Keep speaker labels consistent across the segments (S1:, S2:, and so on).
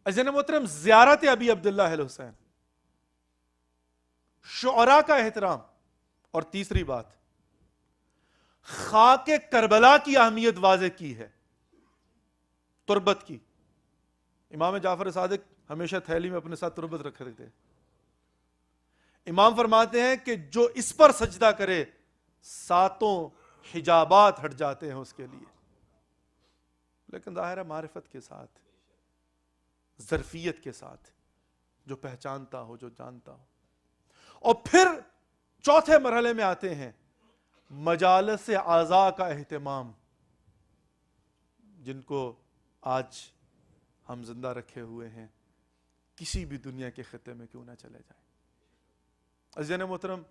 S1: عزیزان محترم، زیارت ابی عبداللہ الحسین، شعراء کا احترام، اور تیسری بات خاک کربلا کی اہمیت واضح کی ہے، تربت کی۔ امام جعفر صادق ہمیشہ تھیلی میں اپنے ساتھ تربت رکھتے تھے۔ امام فرماتے ہیں کہ جو اس پر سجدہ کرے ساتوں حجابات ہٹ جاتے ہیں اس کے لیے، لیکن ظاہر ہے معرفت کے ساتھ، ظرفیت کے ساتھ، جو پہچانتا ہو، جو جانتا ہو۔ اور پھر چوتھے مرحلے میں آتے ہیں مجالس اعضاء کا اہتمام، جن کو آج ہم زندہ رکھے ہوئے ہیں، کسی بھی دنیا کے خطے میں کیوں نہ چلے جائیں۔ عزیزان محترم،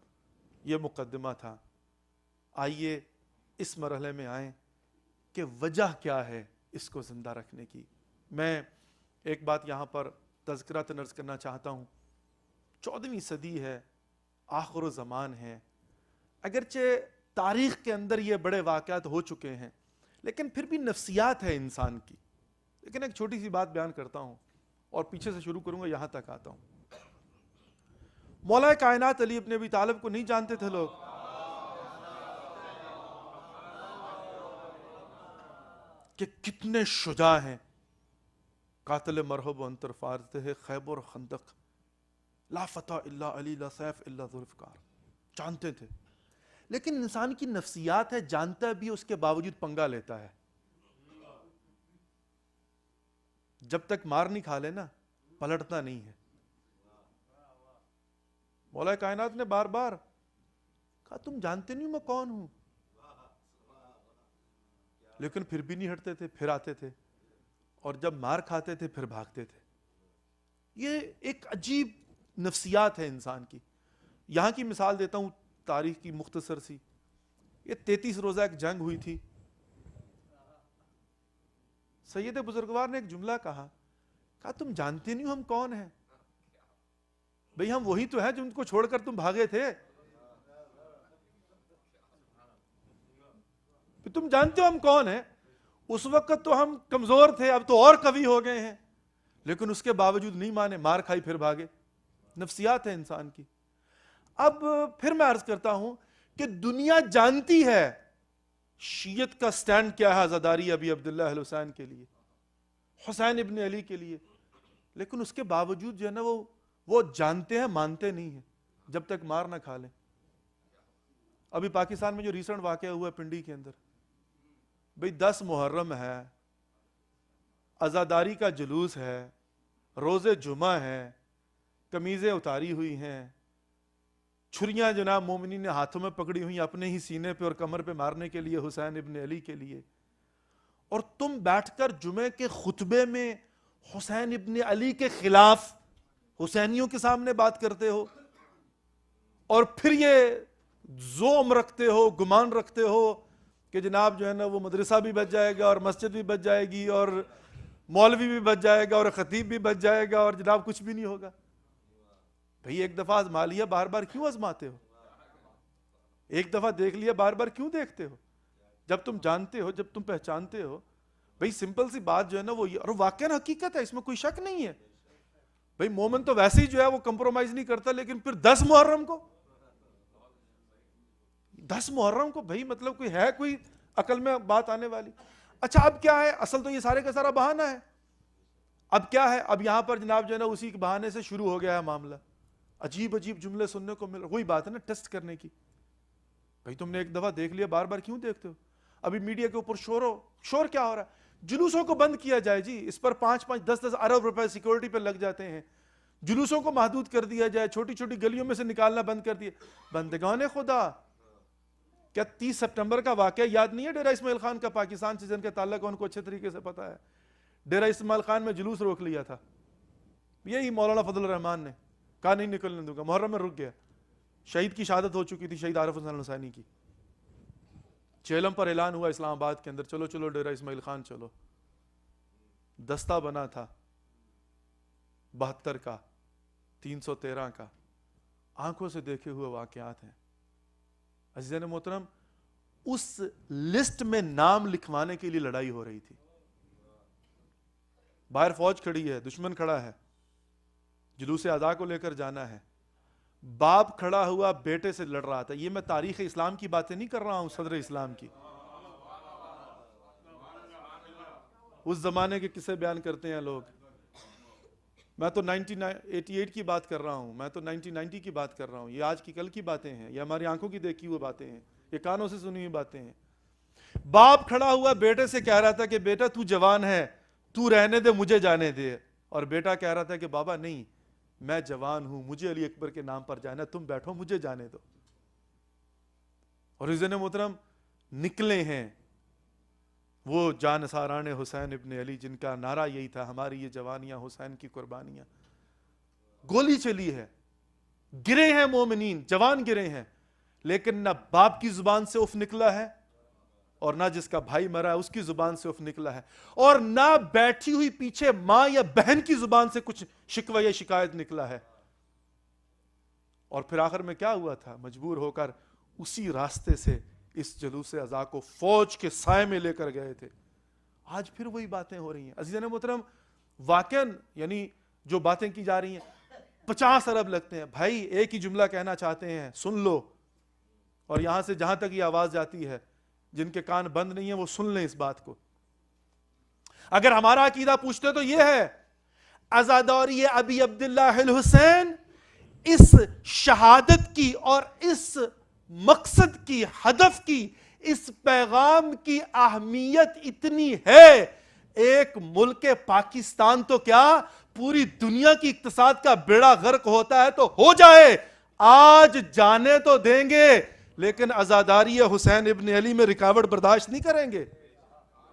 S1: یہ مقدمہ تھا، آئیے اس مرحلے میں آئیں کہ وجہ کیا ہے اس کو زندہ رکھنے کی۔ میں ایک بات یہاں پر تذکرہ نرز کرنا چاہتا ہوں۔ 14ویں صدی ہے، آخر و زمان ہے، اگرچہ تاریخ کے اندر یہ بڑے واقعات ہو چکے ہیں، لیکن پھر بھی نفسیات ہے انسان کی۔ لیکن ایک چھوٹی سی بات بیان کرتا ہوں اور پیچھے سے شروع کروں گا، یہاں تک آتا ہوں۔ مولا کائنات علی ابن ابی طالب کو نہیں جانتے تھے لوگ؟ کہ کتنے شجاع ہیں، قاتل مرحب و انتر فارتہ خیبر و خندق، لا فتح الا علی لا سیف الا ذوالفقار، جانتے تھے۔ لیکن انسان کی نفسیات ہے، جانتا بھی اس کے باوجود پنگا لیتا ہے۔ جب تک مار نہیں کھا لے نا، پلٹتا نہیں ہے۔ مولا کائنات نے بار بار کہا تم جانتے نہیں میں کون ہوں، لیکن پھر بھی نہیں ہٹتے تھے، پھر آتے تھے، اور جب مار کھاتے تھے پھر بھاگتے تھے۔ یہ ایک عجیب نفسیات ہے انسان کی۔ یہاں کی مثال دیتا ہوں تاریخ کی مختصر سی۔ یہ 33 روزہ ایک جنگ ہوئی تھی۔ سید بزرگوار نے ایک جملہ کہا تم جانتے نہیں ہم کون ہیں؟ بھئی ہم وہی تو ہیں جن کو چھوڑ کر تم بھاگے تھے۔ تم جانتے ہو ہم کون ہیں؟ اس وقت تو ہم کمزور تھے، اب تو اور قوی ہو گئے ہیں، لیکن اس کے باوجود نہیں مانے، مار کھائی پھر بھاگے۔ نفسیات ہے انسان کی۔ اب پھر میں عرض کرتا ہوں کہ دنیا جانتی ہے شیعت کا سٹینڈ کیا ہے عزاداری ابی عبداللہ الحسین کے لیے، حسین ابن علی کے لیے، لیکن اس کے باوجود جو ہے نا وہ جانتے ہیں، مانتے نہیں ہیں جب تک مار نہ کھا لیں۔ ابھی پاکستان میں جو ریسنٹ واقعہ ہوا ہے پنڈی کے اندر، بھئی 10 محرم ہے، عزاداری کا جلوس ہے، روز جمعہ ہے، قمیضیں اتاری ہوئی ہیں، چھریاں جناب مومنین نے ہاتھوں میں پکڑی ہوئی اپنے ہی سینے پہ اور کمر پہ مارنے کے لیے، حسین ابن علی کے لیے، اور تم بیٹھ کر جمعے کے خطبے میں حسین ابن علی کے خلاف حسینیوں کے سامنے بات کرتے ہو، اور پھر یہ زوم رکھتے ہو، گمان رکھتے ہو کہ جناب جو ہے نا وہ مدرسہ بھی بچ جائے گا اور مسجد بھی بچ جائے گی اور مولوی بھی بچ جائے گا اور خطیب بھی بچ جائے گا اور جناب کچھ بھی نہیں ہوگا۔ بھئی ایک دفعہ آزما لیا، بار بار کیوں آزماتے ہو؟ ایک دفعہ دیکھ لیا، بار بار کیوں دیکھتے ہو؟ جب تم جانتے ہو، جب تم پہچانتے ہو، بھئی سمپل سی بات جو ہے نا وہ یہ، اور واقعا حقیقت ہے، اس میں کوئی شک نہیں ہے۔ بھئی مومن تو ویسے ہی جو ہے وہ کمپرومائز نہیں کرتا، لیکن پھر 10 محرم کو 10 محرم کو بھئی مطلب کوئی ہے کوئی عقل میں بات آنے والی؟ اچھا اب کیا ہے؟ اصل تو یہ سارے کا سارا بہانہ ہے۔ اب کیا ہے؟ اب یہاں پر جناب جو ہے نا اسی کے بہانے سے شروع ہو گیا ہے معاملہ۔ عجیب عجیب جملے سننے کو مل رہا، وہی بات ہے نا ٹیسٹ کرنے کی۔ بھئی تم نے ایک دفعہ دیکھ لیا، بار بار کیوں دیکھتے ہو؟ ابھی میڈیا کے اوپر شور کیا ہو رہا ہے؟ جلوسوں کو بند کیا جائے جی، اس پر 5-5 10-10 ارب روپے سیکورٹی پہ لگ جاتے ہیں۔ جلوسوں کو محدود کر دیا جائے، چھوٹی چھوٹی گلیوں میں سے نکالنا بند کر دیا۔ بندگان خدا، کیا 30 سپٹمبر کا واقعہ یاد نہیں ہے ڈیرہ اسماعیل خان کا؟ پاکستان سے جن کا تعلق ان کو اچھے طریقے سے پتا ہے۔ ڈیرہ اسماعیل خان میں جلوس روک لیا تھا، یہی مولانا فضل الرحمان نے کہا نہیں نکلنے دوں گا، محرم میں رک گیا۔ شہید کی شہادت ہو چکی تھی، شہید عارف حسین حسینی کی۔ چیلم پر اعلان ہوا اسلام آباد کے اندر، چلو چلو ڈیرہ اسماعیل خان چلو۔ دستہ بنا تھا 72 کا، 313 کا، آنکھوں سے دیکھے ہوئے واقعات ہیں۔ عزیزان محترم، اس لسٹ میں نام لکھوانے کے لیے لڑائی ہو رہی تھی۔ باہر فوج کھڑی ہے, دشمن کھڑا ہے, جلوس ازا کو لے کر جانا ہے, باپ کھڑا ہوا بیٹے سے لڑ رہا تھا. یہ میں تاریخ اسلام کی باتیں نہیں کر رہا ہوں, صدر اسلام کی. اس زمانے کے قصے بیان کرتے ہیں لوگ. میں تو 1988 کی بات کر رہا ہوں, میں تو 1990 کی بات کر رہا ہوں. یہ آج کی کل کی باتیں ہیں, یہ ہماری آنکھوں کی دیکھی ہوئی باتیں ہیں, یہ کانوں سے سنی ہوئی باتیں ہیں. باپ کھڑا ہوا بیٹے سے کہہ رہا تھا کہ بیٹا تو جوان ہے, تو رہنے دے, مجھے جانے دے. اور بیٹا کہہ رہا تھا کہ بابا نہیں, میں جوان ہوں, مجھے علی اکبر کے نام پر جانا, تم بیٹھو, مجھے جانے دو. اور عزیزان محترم نکلے ہیں وہ جانثاران حسین ابن علی, جن کا نعرہ یہی تھا, ہماری یہ جوانیاں حسین کی قربانیاں. گولی چلی ہے, گرے ہیں مومنین, جوان گرے ہیں, لیکن نہ باپ کی زبان سے اف نکلا ہے, اور نہ جس کا بھائی مرا ہے اس کی زبان سے اف نکلا ہے, اور نہ بیٹھی ہوئی پیچھے ماں یا بہن کی زبان سے کچھ شکوہ یا شکایت نکلا ہے. اور پھر آخر میں کیا ہوا تھا, مجبور ہو کر اسی راستے سے اس جلوس ازا کو فوج کے سائے میں لے کر گئے تھے. آج پھر وہی باتیں ہو رہی ہیں. عزیزان محترم واقعاً یعنی جو باتیں کی جا رہی ہیں 50 ارب لگتے ہیں. بھائی ایک ہی جملہ کہنا چاہتے ہیں, سن لو, اور یہاں سے جہاں تک یہ آواز جاتی ہے, جن کے کان بند نہیں ہیں وہ سن لیں اس بات کو. اگر ہمارا عقیدہ پوچھتے تو یہ ہے, عزاداری ابی عبداللہ الحسین اس شہادت کی اور اس مقصد کی, ہدف کی, اس پیغام کی اہمیت اتنی ہے, ایک ملک پاکستان تو کیا پوری دنیا کی اقتصاد کا بیڑا غرق ہوتا ہے تو ہو جائے, آج جانے تو دیں گے لیکن عزاداری حسین ابن علی میں رکاوٹ برداشت نہیں کریں گے.